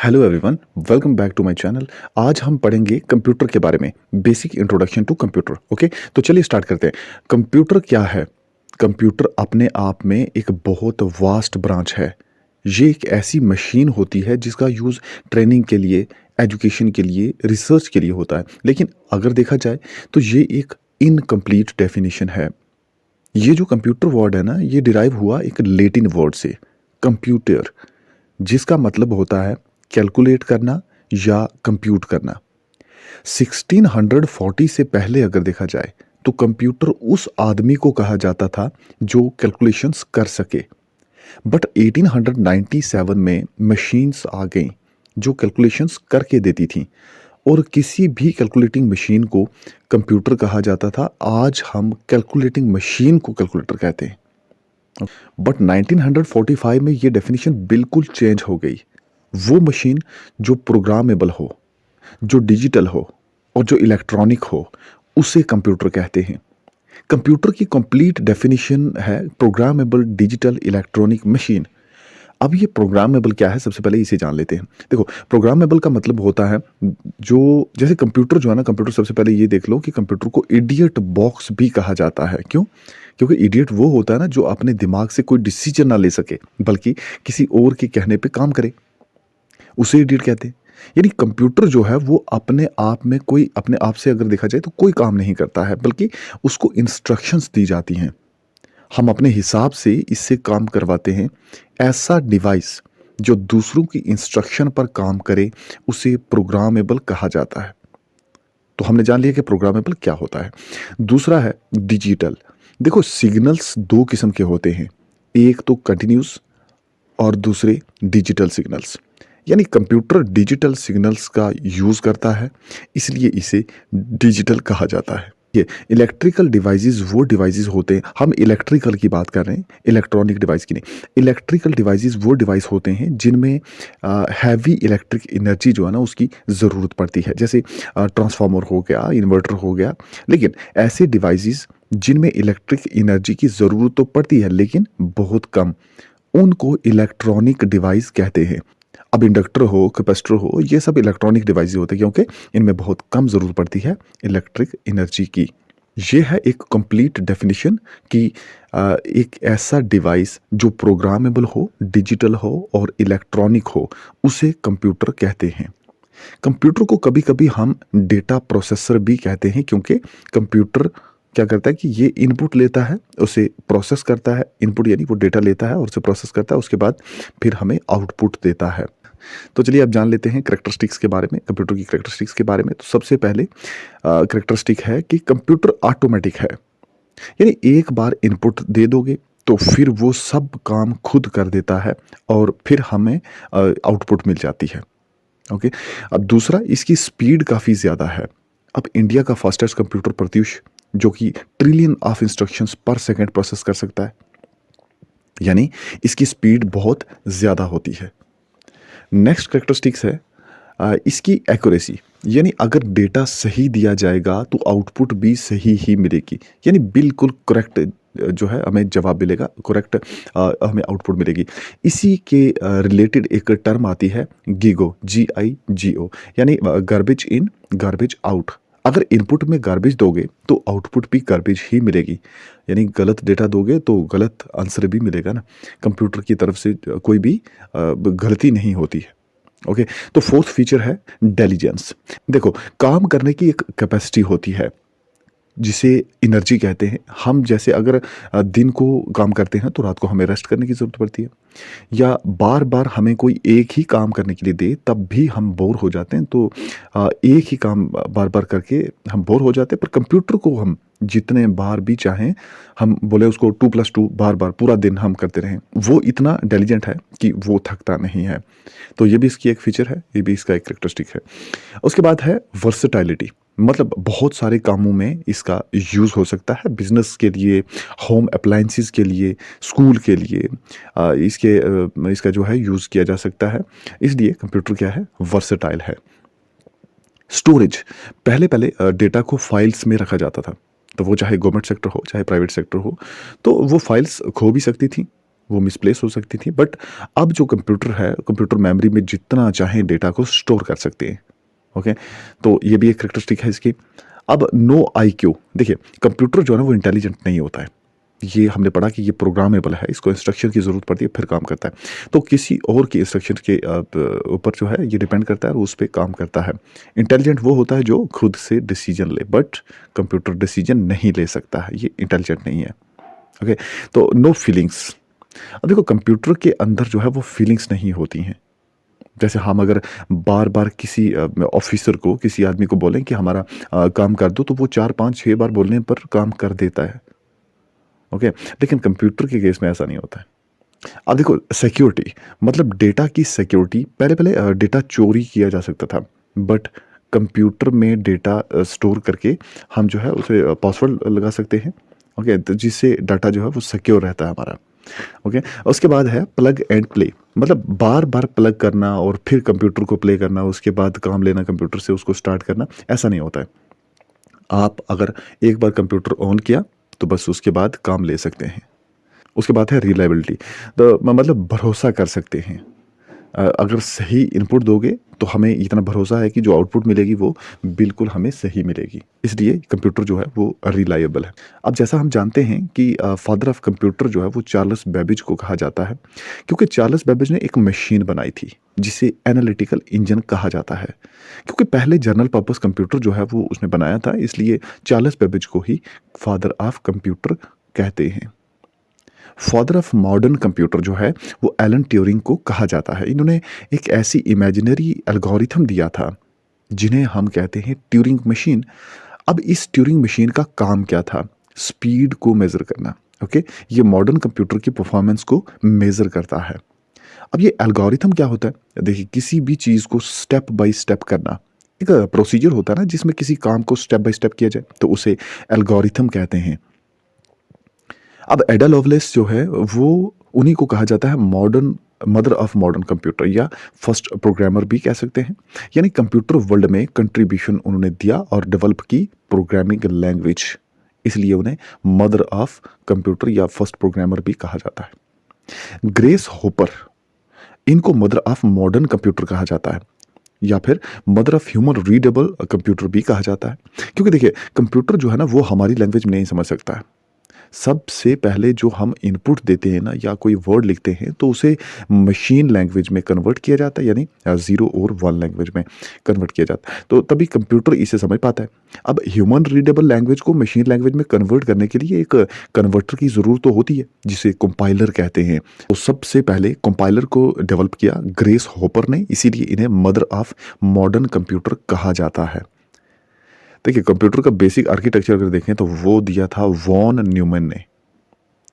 Hello everyone, welcome back to my channel. आज हम पढ़ेंगे कंप्यूटर के बारे में, basic introduction to computer. Okay, तो चलिए स्टार्ट करते हैं। कंप्यूटर क्या है? कंप्यूटर अपने आप में एक बहुत वास्ट ब्रांच है। ये एक ऐसी मशीन होती है जिसका यूज़ ट्रेनिंग के लिए, एजुकेशन के लिए, रिसर्च के लिए होता है। लेकिन अगर देखा जाए तो ये एक इनकम्प्लीट डेफिनेशन है। ये जो कंप्यूटर वर्ड है ना, ये डिराइव हुआ एक लेटिन वर्ड से, कंप्यूटर, जिसका मतलब होता है कैलकुलेट करना या कंप्यूट करना। 1640 से पहले अगर देखा जाए तो कंप्यूटर उस आदमी को कहा जाता था जो कैलकुलेशंस कर सके। बट 1897 में मशीन्स आ गई जो कैलकुलेशंस करके देती थी, और किसी भी कैलकुलेटिंग मशीन को कंप्यूटर कहा जाता था। आज हम कैलकुलेटिंग मशीन को कैलकुलेटर कहते हैं। बट 1945 में ये डेफिनेशन बिल्कुल चेंज हो गई। वो मशीन जो प्रोग्रामेबल हो, जो डिजिटल हो और जो इलेक्ट्रॉनिक हो, उसे कंप्यूटर कहते हैं। कंप्यूटर की कंप्लीट डेफिनेशन है प्रोग्रामेबल डिजिटल इलेक्ट्रॉनिक मशीन। अब ये प्रोग्रामेबल क्या है, सबसे पहले इसे जान लेते हैं। देखो, प्रोग्रामेबल का मतलब होता है जो, जैसे कंप्यूटर जो है ना, कंप्यूटर सबसे पहले ये देख लो कि कंप्यूटर को इडियट बॉक्स भी कहा जाता है। क्यों? क्योंकि इडियट वो होता है ना जो अपने दिमाग से कोई डिसीजन ना ले सके, बल्कि किसी और के कहने पे काम करे, उसे इडियट कहते हैं। यानी कंप्यूटर जो है वो अपने आप में कोई, अपने आप से अगर देखा जाए तो कोई काम नहीं करता है, बल्कि उसको इंस्ट्रक्शंस दी जाती हैं। हम अपने हिसाब से इससे काम करवाते हैं। ऐसा डिवाइस जो दूसरों की इंस्ट्रक्शन पर काम करे, उसे प्रोग्रामेबल कहा जाता है। तो हमने जान लिया कि प्रोग्रामेबल क्या होता है। दूसरा है डिजिटल। देखो, सिग्नल्स दो किस्म के होते हैं, एक तो कंटिन्यूस और दूसरे डिजिटल सिग्नल्स। यानी कंप्यूटर डिजिटल सिग्नल्स का यूज़ करता है, इसलिए इसे डिजिटल कहा जाता है। ये इलेक्ट्रिकल डिवाइसेस वो डिवाइसेस होते हैं, हम इलेक्ट्रिकल की बात कर रहे हैं, इलेक्ट्रॉनिक डिवाइस की नहीं। इलेक्ट्रिकल डिवाइसेस वो डिवाइस होते हैं जिनमें हैवी इलेक्ट्रिक एनर्जी जो है ना उसकी ज़रूरत पड़ती है, जैसे ट्रांसफार्मर हो गया, इन्वर्टर हो गया। लेकिन ऐसे डिवाइसेस जिनमें इलेक्ट्रिक एनर्जी की ज़रूरत तो पड़ती है लेकिन बहुत कम, उनको इलेक्ट्रॉनिक डिवाइस कहते हैं। अब इंडक्टर हो, कैपेसिटर हो, ये सब इलेक्ट्रॉनिक डिवाइस होते हैं क्योंकि इनमें बहुत कम ज़रूरत पड़ती है इलेक्ट्रिक एनर्जी की। ये है एक कंप्लीट डेफिनेशन कि एक ऐसा डिवाइस जो प्रोग्रामेबल हो, डिजिटल हो और इलेक्ट्रॉनिक हो, उसे कंप्यूटर कहते हैं। कंप्यूटर को कभी कभी हम डेटा प्रोसेसर भी कहते हैं, क्योंकि कंप्यूटर क्या करता है कि ये इनपुट लेता है, उसे प्रोसेस करता है। इनपुट यानी वो डेटा लेता है और उसे प्रोसेस करता है, उसके बाद फिर हमें आउटपुट देता है। तो चलिए अब जान लेते हैं करेक्टरिस्टिक्स के बारे में, कंप्यूटर की करेक्टरिस्टिक्स के बारे में। तो सबसे पहले करेक्टरिस्टिक है कि कंप्यूटर ऑटोमेटिक है। यानी एक बार इनपुट दे दोगे तो फिर वो सब काम खुद कर देता है और फिर हमें आउटपुट मिल जाती है। ओके। अब दूसरा, इसकी स्पीड काफ़ी ज़्यादा है। अब इंडिया का फास्टेस्ट कंप्यूटर प्रत्युष, जो कि ट्रिलियन ऑफ इंस्ट्रक्शंस पर सेकंड प्रोसेस कर सकता है, यानी इसकी स्पीड बहुत ज़्यादा होती है। नेक्स्ट करेक्टरिस्टिक्स है इसकी एक्यूरेसी। यानी अगर डेटा सही दिया जाएगा तो आउटपुट भी सही ही मिलेगी, यानी बिल्कुल करेक्ट जो है हमें जवाब मिलेगा, करेक्ट हमें आउटपुट मिलेगी। इसी के रिलेटेड एक टर्म आती है गीगो, GIGO, यानी गार्बेज इन गार्बेज आउट। अगर इनपुट में गार्बेज दोगे तो आउटपुट भी गार्बेज ही मिलेगी, यानी गलत डेटा दोगे तो गलत आंसर भी मिलेगा ना। कंप्यूटर की तरफ से कोई भी गलती नहीं होती है। ओके। तो फोर्थ फीचर है इंटेलिजेंस। देखो, काम करने की एक कैपेसिटी होती है जिसे एनर्जी कहते हैं। हम जैसे अगर दिन को काम करते हैं तो रात को हमें रेस्ट करने की ज़रूरत पड़ती है, या बार बार हमें कोई एक ही काम करने के लिए दे तब भी हम बोर हो जाते हैं। तो एक ही काम बार बार करके हम बोर हो जाते हैं। पर कंप्यूटर को हम जितने बार भी चाहें, हम बोले उसको 2+2 बार बार पूरा दिन हम करते रहें, वो इतना इंटेलिजेंट है कि वो थकता नहीं है। तो ये भी इसकी एक फीचर है, ये भी इसका एक करेक्टरिस्टिक है। उसके बाद है वर्सेटाइलिटी। मतलब बहुत सारे कामों में इसका यूज़ हो सकता है, बिजनेस के लिए, होम अप्लायंसेस के लिए, स्कूल के लिए इसका जो है यूज़ किया जा सकता है। इसलिए कंप्यूटर क्या है, वर्सेटाइल है। स्टोरेज, पहले पहले डेटा को फाइल्स में रखा जाता था, तो वो चाहे गवर्नमेंट सेक्टर हो चाहे प्राइवेट सेक्टर हो, तो वो फाइल्स खो भी सकती थी, वो मिसप्लेस हो सकती थी, बट अब जो कंप्यूटर है, कंप्यूटर मेमोरी में जितना चाहें डेटा को स्टोर कर सकते हैं। ओके, तो ये भी एक करेक्टरिस्टिक है इसकी। अब नो आईक्यू, देखिए कंप्यूटर जो है ना वो इंटेलिजेंट नहीं होता है। ये हमने पढ़ा कि ये प्रोग्रामेबल है, इसको इंस्ट्रक्शन की ज़रूरत पड़ती है फिर काम करता है। तो किसी और की इंस्ट्रक्शन के ऊपर जो है ये डिपेंड करता है और उस पर काम करता है। इंटेलिजेंट वो होता है जो खुद से डिसीजन ले, बट कंप्यूटर डिसीजन नहीं ले सकता है, ये इंटेलिजेंट नहीं है। ओके, तो नो फीलिंग्स। अब देखो कंप्यूटर के अंदर जो है वो फीलिंग्स नहीं होती हैं। जैसे हम अगर बार बार किसी ऑफिसर को, किसी आदमी को बोलें कि हमारा काम कर दो, तो वो 4 5 6 बार बोलने पर काम कर देता है। ओके, लेकिन कंप्यूटर के केस में ऐसा नहीं होता है। अब देखो सिक्योरिटी, मतलब डेटा की सिक्योरिटी, पहले पहले डेटा चोरी किया जा सकता था, बट कंप्यूटर में डेटा स्टोर करके हम जो है उसे पासवर्ड लगा सकते हैं। ओके, तो जिससे डाटा जो है वो सिक्योर रहता है हमारा। ओके, उसके बाद है प्लग एंड प्ले, मतलब बार बार प्लग करना और फिर कंप्यूटर को प्ले करना, उसके बाद काम लेना कंप्यूटर से, उसको स्टार्ट करना, ऐसा नहीं होता है। आप अगर एक बार कंप्यूटर ऑन किया तो बस उसके बाद काम ले सकते हैं। उसके बाद है रिलायबिलिटी, तो मतलब भरोसा कर सकते हैं। अगर सही इनपुट दोगे तो हमें इतना भरोसा है कि जो आउटपुट मिलेगी वो बिल्कुल हमें सही मिलेगी, इसलिए कंप्यूटर जो है वो रिलायबल है। अब जैसा हम जानते हैं कि फादर ऑफ कंप्यूटर जो है वो चार्ल्स बेबेज को कहा जाता है, क्योंकि चार्ल्स बेबेज ने एक मशीन बनाई थी जिसे एनालिटिकल इंजन कहा जाता है। क्योंकि पहले जनरल पर्पस कंप्यूटर जो है वो उसने बनाया था, इसलिए चार्ल्स बेबेज को ही फादर ऑफ कंप्यूटर कहते हैं। फादर ऑफ मॉडर्न कंप्यूटर जो है वो एलन ट्यूरिंग को कहा जाता है। इन्होंने एक ऐसी इमेजिनरी एल्गोरिथम दिया था जिन्हें हम कहते हैं ट्यूरिंग मशीन। अब इस ट्यूरिंग मशीन का काम क्या था? स्पीड को मेजर करना। ओके, ये मॉडर्न कंप्यूटर की परफॉर्मेंस को मेजर करता है। अब ये एल्गोरिथम क्या होता है? देखिए, किसी भी चीज़ को स्टेप बाय स्टेप करना, एक प्रोसीजर होता है ना जिसमें किसी काम को स्टेप बाय स्टेप किया जाए, तो उसे एल्गोरिथम कहते हैं। अब एडा लवलेस जो है वो उन्हीं को कहा जाता है modern mother of modern computer, या फर्स्ट प्रोग्रामर भी कह सकते हैं। यानी कंप्यूटर वर्ल्ड में कंट्रीब्यूशन उन्होंने दिया और डेवलप की प्रोग्रामिंग लैंग्वेज, इसलिए उन्हें मदर ऑफ कंप्यूटर या फर्स्ट प्रोग्रामर भी कहा जाता है। ग्रेस होपर, इनको मदर ऑफ मॉडर्न कंप्यूटर कहा जाता है, या फिर mother of human readable computer भी कहा जाता है। क्योंकि देखिए कंप्यूटर जो है ना वो हमारी लैंग्वेज में नहीं समझ सकता है। सबसे पहले जो हम इनपुट देते हैं ना या कोई वर्ड लिखते हैं तो उसे मशीन लैंग्वेज में कन्वर्ट किया जाता है, यानी 0 और 1 लैंग्वेज में कन्वर्ट किया जाता है, तो तभी कंप्यूटर इसे समझ पाता है। अब ह्यूमन रीडेबल लैंग्वेज को मशीन लैंग्वेज में कन्वर्ट करने के लिए एक कन्वर्टर की ज़रूरत तो होती है जिसे कंपाइलर कहते हैं। तो सबसे पहले कंपाइलर को डेवलप किया ग्रेस होपर ने, इसीलिए इन्हें मदर ऑफ मॉडर्न कंप्यूटर कहा जाता है। देखिए कंप्यूटर का बेसिक आर्किटेक्चर अगर देखें तो वो दिया था वॉन न्यूमैन ने।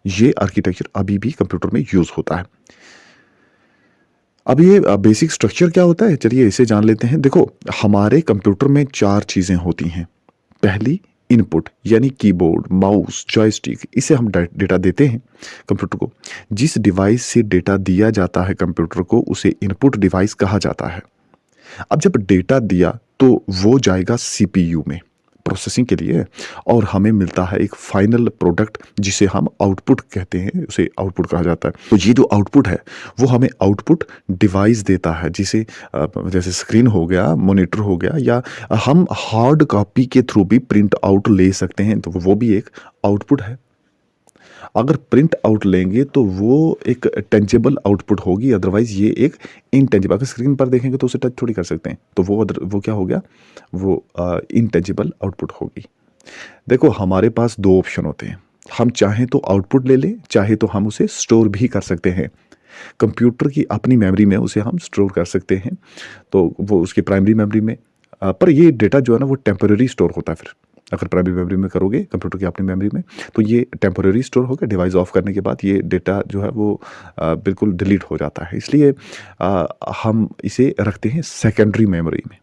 ये आर्किटेक्चर अभी भी कंप्यूटर में यूज होता है। अब ये बेसिक स्ट्रक्चर क्या होता है, चलिए इसे जान लेते हैं। देखो हमारे कंप्यूटर में 4 चीजें होती हैं। पहली इनपुट, यानी कीबोर्ड, माउस, जॉयस्टिक, इसे हम डेटा देते हैं कंप्यूटर को। जिस डिवाइस से डेटा दिया जाता है कंप्यूटर को उसे इनपुट डिवाइस कहा जाता है। अब जब डेटा दिया तो वो जाएगा सीपीयू में प्रोसेसिंग के लिए, और हमें मिलता है एक फाइनल प्रोडक्ट जिसे हम आउटपुट कहते हैं, उसे आउटपुट कहा जाता है। तो ये जो आउटपुट है वो हमें आउटपुट डिवाइस देता है, जिसे जैसे स्क्रीन हो गया, मॉनिटर हो गया, या हम हार्ड कॉपी के थ्रू भी प्रिंट आउट ले सकते हैं, तो वो भी एक आउटपुट है। अगर प्रिंट आउट लेंगे तो वो एक टेंजेबल आउटपुट होगी, अदरवाइज ये एक इनटेंजिबल। अगर स्क्रीन पर देखेंगे तो उसे टच थोड़ी कर सकते हैं, तो वो क्या हो गया, वो इनटेंजिबल आउटपुट होगी। देखो हमारे पास 2 ऑप्शन होते हैं, हम चाहें तो आउटपुट ले लें, चाहे तो हम उसे स्टोर भी कर सकते हैं। कंप्यूटर की अपनी मेमोरी में उसे हम स्टोर कर सकते हैं, तो वो उसकी प्राइमरी मेमोरी में। पर ये डेटा जो है ना वो टेम्पररी स्टोर होता है। फिर अगर प्राइमरी मेमोरी में करोगे कंप्यूटर की अपनी मेमोरी में तो ये टेम्पररी स्टोर होगा, डिवाइस ऑफ करने के बाद ये डेटा जो है वो बिल्कुल डिलीट हो जाता है। इसलिए हम इसे रखते हैं सेकेंडरी मेमोरी में,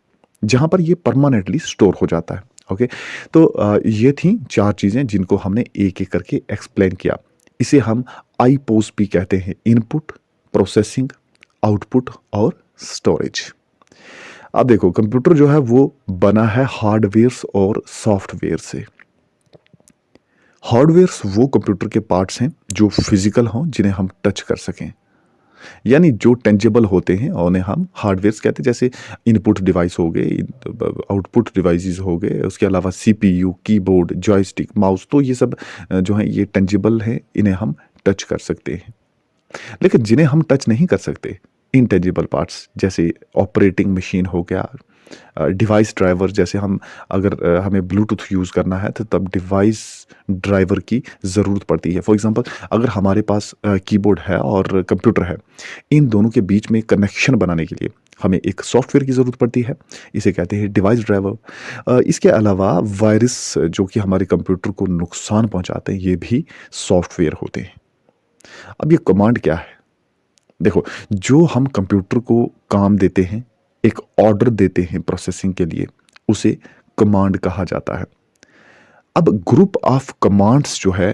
जहाँ पर ये परमानेंटली स्टोर हो जाता है। ओके, तो ये थी 4 चीज़ें जिनको हमने एक एक करके एक्सप्लेन किया। इसे हम आईपोस भी कहते हैं, इनपुट, प्रोसेसिंग, आउटपुट और स्टोरेज। अब देखो कंप्यूटर जो है वो बना है हार्डवेयर और सॉफ्टवेयर से। हार्डवेयर्स वो कंप्यूटर के पार्ट्स हैं जो फिजिकल हों, जिन्हें हम टच कर सकें, यानी जो टेंजिबल होते हैं उन्हें हम हार्डवेयर्स कहते हैं। जैसे इनपुट डिवाइस हो गए, आउटपुट डिवाइसेस हो गए, उसके अलावा सीपीयू, कीबोर्ड, जॉयस्टिक, माउस, तो ये सब जो है ये टेंजिबल है, इन्हें हम टच कर सकते हैं। लेकिन जिन्हें हम टच नहीं कर सकते, इनटेंजिबल पार्ट्स, जैसे ऑपरेटिंग मशीन हो गया, डिवाइस ड्राइवर, जैसे हम अगर हमें ब्लूटूथ यूज़ करना है तो तब डिवाइस ड्राइवर की ज़रूरत पड़ती है। फॉर एग्जांपल, अगर हमारे पास कीबोर्ड है और कंप्यूटर है, इन दोनों के बीच में कनेक्शन बनाने के लिए हमें एक सॉफ्टवेयर की ज़रूरत पड़ती है, इसे कहते हैं डिवाइस ड्राइवर। इसके अलावा वायरस जो कि हमारे कंप्यूटर को नुकसान पहुंचाते हैं, ये भी सॉफ्टवेयर होते हैं। अब ये कमांड क्या है? देखो, जो हम कंप्यूटर को काम देते हैं, एक ऑर्डर देते हैं प्रोसेसिंग के लिए, उसे कमांड कहा जाता है। अब ग्रुप ऑफ कमांड्स जो है,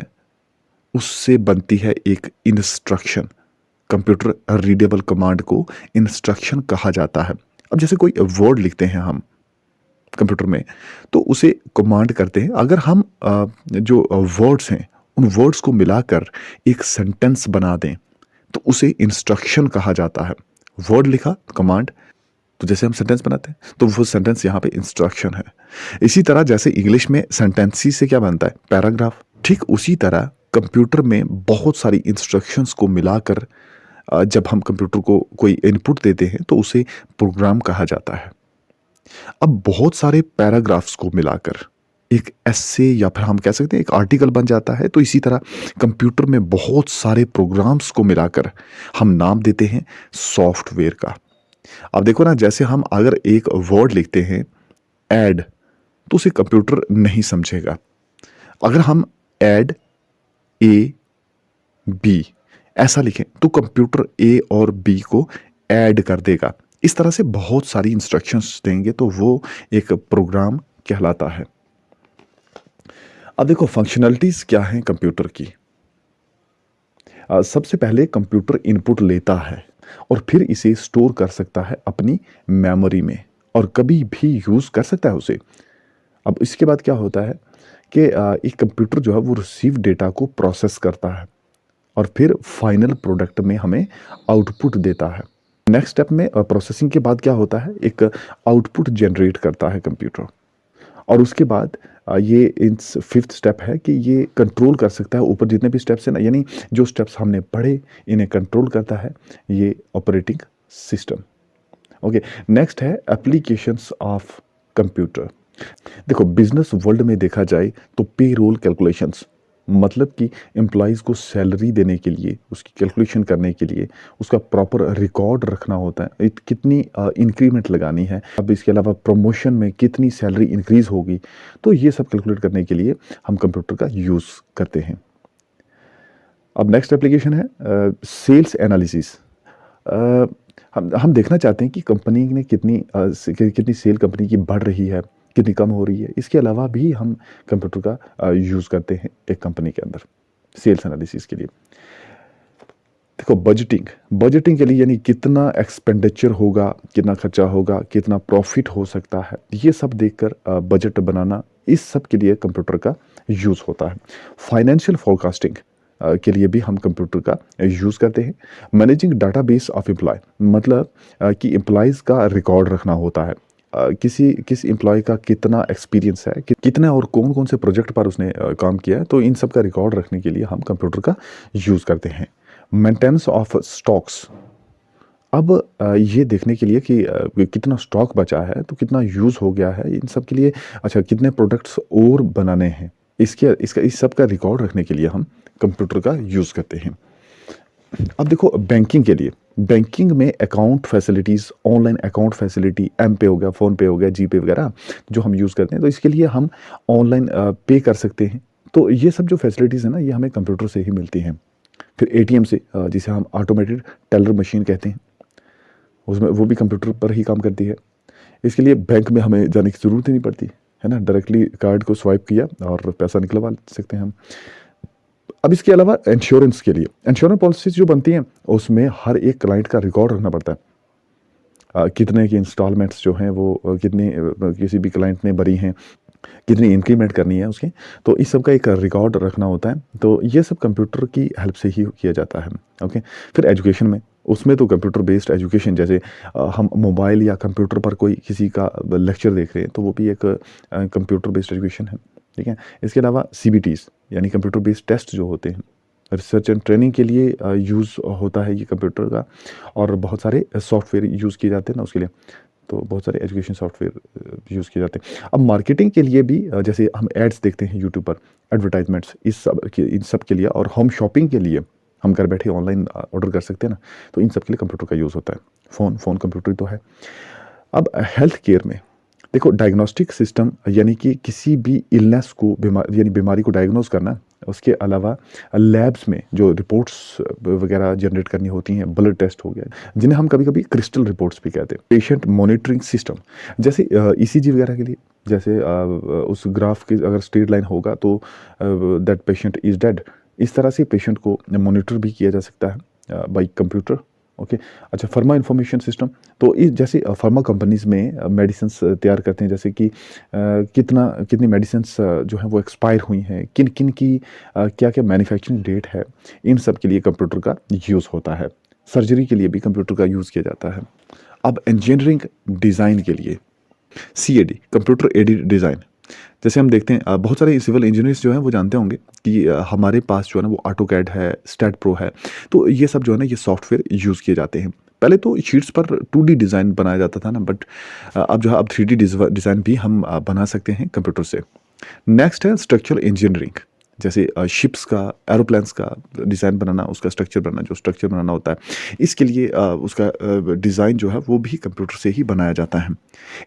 उससे बनती है एक इंस्ट्रक्शन। कंप्यूटर रीडेबल कमांड को इंस्ट्रक्शन कहा जाता है। अब जैसे कोई वर्ड लिखते हैं हम कंप्यूटर में, तो उसे कमांड करते हैं। अगर हम जो वर्ड्स हैं, उन वर्ड्स को मिलाकर एक सेंटेंस बना दें, तो उसे इंस्ट्रक्शन कहा जाता है। वर्ड लिखा, कमांड, तो जैसे हम सेंटेंस बनाते हैं, तो वो सेंटेंस यहाँ पे इंस्ट्रक्शन है। इसी तरह जैसे इंग्लिश में सेंटेंसी से क्या बनता है? पैराग्राफ। ठीक उसी तरह कंप्यूटर में बहुत सारी इंस्ट्रक्शंस को मिलाकर जब हम कंप्यूटर को कोई इनपुट देते हैं, तो उसे प्रोग्राम कहा जाता है। अब बहुत सारे पैराग्राफ्स को मिलाकर एक एस्से या फिर हम कह सकते हैं एक आर्टिकल बन जाता है। तो इसी तरह कंप्यूटर में बहुत सारे प्रोग्राम्स को मिलाकर हम नाम देते हैं सॉफ्टवेयर का। अब देखो ना, जैसे हम अगर एक वर्ड लिखते हैं ऐड, तो उसे कंप्यूटर नहीं समझेगा। अगर हम ऐड ए बी ऐसा लिखें, तो कंप्यूटर ए और बी को ऐड कर देगा। इस तरह से बहुत सारी इंस्ट्रक्शंस देंगे, तो वो एक प्रोग्राम कहलाता है। अब देखो, फंक्शनलिटीज क्या हैं कंप्यूटर की। सबसे पहले कंप्यूटर इनपुट लेता है और फिर इसे स्टोर कर सकता है अपनी मेमोरी में, और कभी भी यूज़ कर सकता है उसे। अब इसके बाद क्या होता है कि एक कंप्यूटर जो है वो रिसीव डेटा को प्रोसेस करता है और फिर फाइनल प्रोडक्ट में हमें आउटपुट देता है। नेक्स्ट स्टेप में प्रोसेसिंग के बाद क्या होता है, एक आउटपुट जनरेट करता है कंप्यूटर, और उसके बाद ये इन फिफ्थ स्टेप है कि ये कंट्रोल कर सकता है ऊपर जितने भी स्टेप्स हैं ना, यानी जो स्टेप्स हमने पढ़े, इन्हें कंट्रोल करता है ये ऑपरेटिंग सिस्टम। ओके, नेक्स्ट है एप्लीकेशंस ऑफ कंप्यूटर। देखो, बिजनेस वर्ल्ड में देखा जाए तो पे रोल कैलकुलेशंस, मतलब कि एम्प्लॉयज़ को सैलरी देने के लिए, उसकी कैलकुलेशन करने के लिए उसका प्रॉपर रिकॉर्ड रखना होता है। कितनी इंक्रीमेंट लगानी है, अब इसके अलावा प्रमोशन में कितनी सैलरी इंक्रीज़ होगी, तो ये सब कैलकुलेट करने के लिए हम कंप्यूटर का यूज़ करते हैं। अब नेक्स्ट एप्लीकेशन है सेल्स एनालिसिस। हम देखना चाहते हैं कि कंपनी ने कितनी सेल कंपनी की बढ़ रही है, कितनी कम हो रही है। इसके अलावा भी हम कंप्यूटर का यूज़ करते हैं एक कंपनी के अंदर सेल्स एनालिसिस के लिए। देखो, बजटिंग के लिए, यानी कितना एक्सपेंडिचर होगा, कितना खर्चा होगा, कितना प्रॉफिट हो सकता है, ये सब देखकर बजट बनाना, इस सब के लिए कंप्यूटर का यूज़ होता है। फाइनेंशियल फोरकास्टिंग के लिए भी हम कंप्यूटर का यूज़ करते हैं। मैनेजिंग डाटाबेस ऑफ एम्प्लॉय, मतलब कि एम्प्लॉयज़ का रिकॉर्ड रखना होता है। किस एम्प्लॉय का कितना एक्सपीरियंस है, कितने और कौन कौन से प्रोजेक्ट पर उसने काम किया है, तो इन सब का रिकॉर्ड रखने के लिए हम कंप्यूटर का यूज़ करते हैं। मेंटेनेंस ऑफ स्टॉक्स, अब ये देखने के लिए कि कितना स्टॉक बचा है, तो कितना यूज़ हो गया है, इन सब के लिए, अच्छा कितने प्रोडक्ट्स और बनाने हैं, इस सब का रिकॉर्ड रखने के लिए हम कंप्यूटर का यूज़ करते हैं। अब देखो, बैंकिंग के लिए, बैंकिंग में account facilities, online account facility, M pay हो गया, फ़ोन पे हो गया, जी पे वगैरह जो हम यूज़ करते हैं, तो इसके लिए हम ऑनलाइन पे कर सकते हैं। तो ये सब जो फैसिलिटीज़ है ना, ये हमें कंप्यूटर से ही मिलती हैं। फिर एटीएम से, जिसे हम ऑटोमेटेड टेलर मशीन कहते हैं, उसमें वो भी कंप्यूटर पर ही काम करती है। इसके लिए बैंक में हमें जाने की ज़रूरत ही नहीं पड़ती है ना, डायरेक्टली कार्ड को स्वाइप किया और पैसा निकलवा सकते हैं हम। अब इसके अलावा इंश्योरेंस के लिए, इंश्योरेंस पॉलिसीज जो बनती हैं, उसमें हर एक क्लाइंट का रिकॉर्ड रखना पड़ता है। कितने की इंस्टॉलमेंट्स जो हैं वो कितनी किसी भी क्लाइंट ने भरी हैं, कितनी इंक्रीमेंट करनी है उसके, तो इस सब का एक रिकॉर्ड रखना होता है। तो ये सब कंप्यूटर की हेल्प से ही किया जाता है। ओके, फिर एजुकेशन में, उसमें तो कंप्यूटर बेस्ड एजुकेशन, जैसे हम मोबाइल या कंप्यूटर पर कोई किसी का लेक्चर देख रहे हैं तो वो भी एक कंप्यूटर बेस्ड एजुकेशन है। ठीक है, इसके अलावा CBTs यानी कंप्यूटर बेस्ड टेस्ट जो होते हैं, रिसर्च एंड ट्रेनिंग के लिए यूज़ होता है ये कंप्यूटर का, और बहुत सारे सॉफ्टवेयर यूज़ किए जाते हैं ना उसके लिए, तो बहुत सारे एजुकेशन सॉफ्टवेयर यूज़ किए जाते हैं। अब मार्केटिंग के लिए भी जैसे हम एड्स देखते हैं यूट्यूब पर, एडवर्टाइजमेंट्स इन सब के लिए, और होम शॉपिंग के लिए हम घर बैठे ऑनलाइन ऑर्डर कर सकते हैं ना, तो इन सब के लिए कंप्यूटर का यूज़ होता है। फ़ोन कंप्यूटर ही तो है। अब हेल्थ केयर में देखो, डायग्नोस्टिक सिस्टम यानी कि किसी भी इलनेस को, बीमारी को डायग्नोस करना, उसके अलावा लैब्स में जो रिपोर्ट्स वगैरह जनरेट करनी होती हैं, ब्लड टेस्ट हो गया, जिन्हें हम कभी कभी क्रिस्टल रिपोर्ट्स भी कहते हैं। पेशेंट मॉनिटरिंग सिस्टम, जैसे ECG वगैरह के लिए, जैसे उस ग्राफ की अगर स्ट्रेट लाइन होगा तो दैट पेशेंट इज़ डेड, इस तरह से पेशेंट को मॉनिटर भी किया जा सकता है बाई कंप्यूटर। ओके, अच्छा, फार्मा इंफॉर्मेशन सिस्टम, तो इस जैसे फार्मा कंपनीज में मेडिसिन्स तैयार करते हैं, जैसे कि कितनी मेडिसिन्स जो हैं वो एक्सपायर हुई हैं, किन किन की क्या क्या मैन्युफैक्चरिंग डेट है, इन सब के लिए कंप्यूटर का यूज़ होता है। सर्जरी के लिए भी कंप्यूटर का यूज़ किया जाता है। अब इंजीनियरिंग डिज़ाइन के लिए CAD, कंप्यूटर एडेड डिज़ाइन, जैसे हम देखते हैं बहुत सारे सिविल इंजीनियर्स जो हैं वो जानते होंगे कि हमारे पास जो है ना वो AutoCAD है, स्टैट प्रो है, तो ये सब जो है ना ये सॉफ्टवेयर यूज़ किए जाते हैं। पहले तो शीट्स पर 2D डिज़ाइन बनाया जाता था ना, बट अब जो है अब 3D डिज़ाइन भी हम बना सकते हैं कंप्यूटर से। नेक्स्ट है स्ट्रक्चरल इंजीनियरिंग, जैसे शिप्स का, एरोप्लेन्स का डिज़ाइन बनाना, उसका स्ट्रक्चर बनाना, जो स्ट्रक्चर बनाना होता है, इसके लिए उसका डिज़ाइन जो है वो भी कंप्यूटर से ही बनाया जाता है।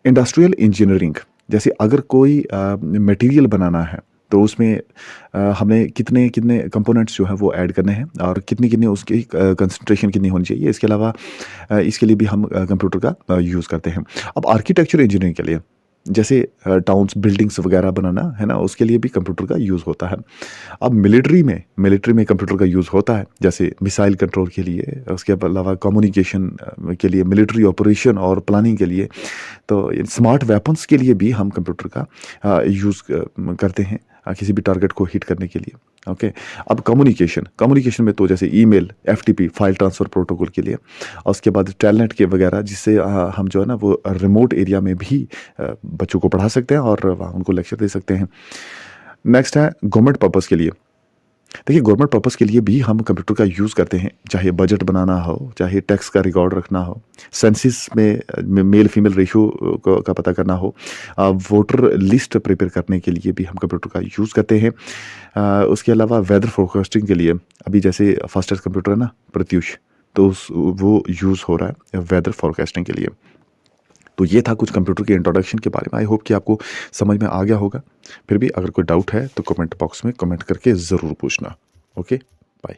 इंडस्ट्रियल इंजीनियरिंग, जैसे अगर कोई मटेरियल बनाना है तो उसमें हमें कितने कितने कंपोनेंट्स जो हैं वो ऐड करने हैं, और कितनी कितनी उसकी कंसंट्रेशन कितनी होनी चाहिए, इसके अलावा इसके लिए भी हम कंप्यूटर का यूज़ करते हैं। अब आर्किटेक्चर इंजीनियरिंग के लिए, जैसे टाउन्स, बिल्डिंग्स वगैरह बनाना है ना, उसके लिए भी कंप्यूटर का यूज़ होता है। अब मिलिट्री में कंप्यूटर का यूज़ होता है, जैसे मिसाइल कंट्रोल के लिए, उसके अलावा कम्युनिकेशन के लिए, मिलिट्री ऑपरेशन और प्लानिंग के लिए, तो स्मार्ट वेपन्स के लिए भी हम कंप्यूटर का यूज़ करते हैं किसी भी टारगेट को हिट करने के लिए। ओके, अब कम्युनिकेशन में तो जैसे email, FTP, file transfer protocol के लिए, और उसके बाद टेलनेट के वगैरह, जिससे हम जो है ना वो रिमोट एरिया में भी बच्चों को पढ़ा सकते हैं और वहाँ उनको लेक्चर दे सकते हैं। नेक्स्ट है गवर्नमेंट पर्पज़ के लिए। देखिए, गवर्नमेंट पर्पज़ के लिए भी हम कंप्यूटर का यूज़ करते हैं, चाहे बजट बनाना हो, चाहे टैक्स का रिकॉर्ड रखना हो, सेंसस में मेल फीमेल रेशियो का पता करना हो, वोटर लिस्ट प्रिपेयर करने के लिए भी हम कंप्यूटर का यूज़ करते हैं। उसके अलावा वेदर फोरकास्टिंग के लिए, अभी जैसे फास्टेस्ट कंप्यूटर है ना प्रत्युष, तो वो यूज़ हो रहा है वेदर फोरकास्टिंग के लिए। तो ये था कुछ कंप्यूटर के इंट्रोडक्शन के बारे में। आई होप कि आपको समझ में आ गया होगा। फिर भी अगर कोई डाउट है तो कमेंट बॉक्स में कमेंट करके ज़रूर पूछना। Okay, bye.